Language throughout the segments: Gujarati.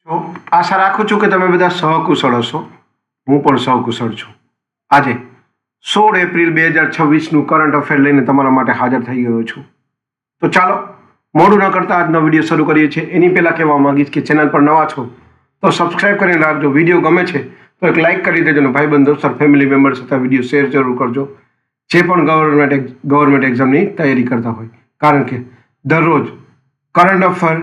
છો આશા રાખું છું કે તમે બધા સહકુશળ હશો. હું પણ સહકુશળ છું. આજે 16 એપ્રિલ 2026નું કરંટ અફેર લઈને તમારા માટે હાજર થઈ ગયો છું. તો ચાલો મોડું ન કરતા આજનો વિડીયો શરૂ કરીએ છીએ. એની પહેલાં કહેવા માંગીશ કે ચેનલ પર નવા છો તો સબસ્ક્રાઇબ કરીને રાખજો. વિડીયો ગમે છે તો એક લાઇક કરી દેજો અને ભાઈબંધ દોસ્ત ફેમિલી મેમ્બર સાથે વિડીયો શેર જરૂર કરજો, જે પણ ગવર્મેન્ટ એક્ઝામની તૈયારી કરતા હોય. કારણ કે દરરોજ કરંટ અફેર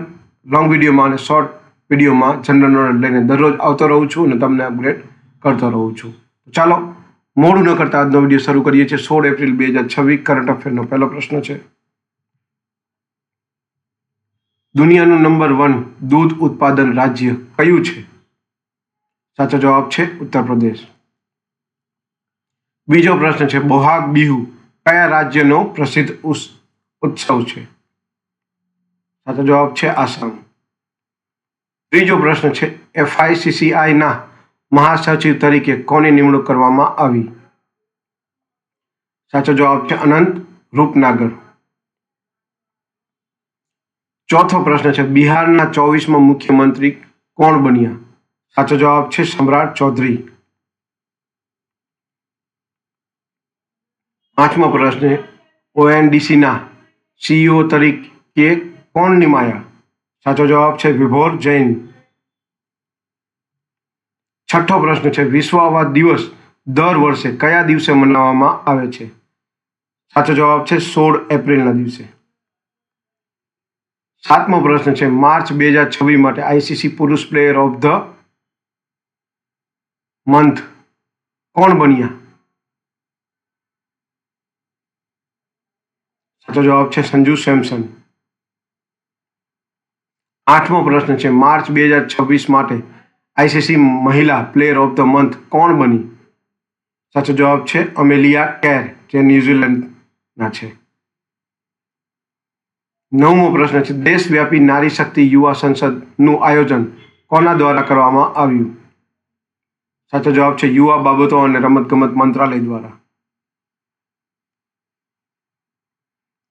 લોંગ વિડીયોમાં અને શોર્ટ વિડીયોમાં જનરલ નોલેજ લઈને દરરોજ આવતો રહું છું અને તમને અપગ્રેડ કરતો રહું છું. ચાલો મોડું ન કરતા આજનો વિડીયો શરૂ કરીએ છીએ. 16 એપ્રિલ 2026 કરંટ અફેરનો પહેલો પ્રશ્ન છે, દુનિયાનું નંબર 1 દૂધ ઉત્પાદન રાજ્ય કયું છે? સાચો જવાબ છે ઉત્તર પ્રદેશ. બીજો પ્રશ્ન છે, બોહાગ બિહુ કયા રાજ્યનો પ્રસિદ્ધ ઉત્સવ છે? સાચો જવાબ છે આસામ. ત્રીજો પ્રશ્ન છે, FICCIના મહાસચિવ તરીકે કોની નિમણૂક કરવામાં આવી? સાચો જવાબ છે અનંત રૂપનાગર. ચોથો પ્રશ્ન છે, બિહારના 24મા મુખ્યમંત્રી કોણ બન્યા? સાચો જવાબ છે સમ્રાટ ચૌધરી. પાંચમો પ્રશ્ન, ONDCના CEO તરીકે કોણ નિમાયા? સાચો જવાબ છે વિભોર જૈન. છઠ્ઠો પ્રશ્ન છે, વિશ્વ અવાજ દિવસ દર વર્ષે કયા દિવસે મનાવવામાં આવે છે? સાચો જવાબ છે 16 એપ્રિલના દિવસે. સાતમો પ્રશ્ન છે, માર્ચ 2026 માટે ICC પુરુષ પ્લેયર ઓફ ધ મંથ કોણ બન્યા? સાચો જવાબ છે સંજુ સેમસન. આઠમો પ્રશ્ન છે, માર્ચ 2026 માટે ICC મહિલા પ્લેયર ઓફ ધ મંથ કોણ બની? સાચો જવાબ છે અમેલિયા કેર, જે ન્યુઝીલેન્ડના છે. નવમો પ્રશ્ન છે, દેશવ્યાપી નારી શક્તિ યુવા સંસદનું આયોજન કોના દ્વારા કરવામાં આવ્યું? સાચો જવાબ છે યુવા બાબતો અને રમતગમત મંત્રાલય દ્વારા.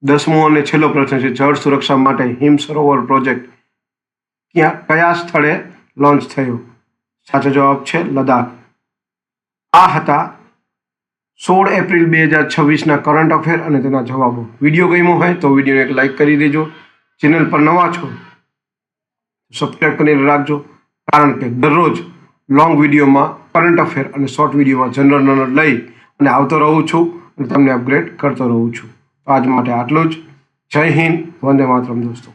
10મો અને છેલ્લો પ્રશ્ન છે, જળ સુરક્ષા માટે હિમ સરોવર પ્રોજેક્ટ કયા સ્થળે લોન્ચ થયો? સાચો જવાબ છે લદ્દાખ. આ હતા 16 એપ્રિલ 2026ના કરંટ અફેર અને તેના જવાબો. વિડીયો ગમ્યો હોય તો વિડીયોને એક લાઇક કરી દેજો. ચેનલ પર નવા છો સબસ્ક્રાઇબ કરીને રાખજો, કારણ કે દરરોજ લોંગ વિડીયોમાં કરંટ અફેર અને શોર્ટ વિડીયોમાં જનરલ નોલેજ લઈ અને આવતો રહું છું અને તમને અપગ્રેડ કરતો રહું છું. આજ માટે આટલું જ. જય હિન્દ, વંદે માતરમ દોસ્તો.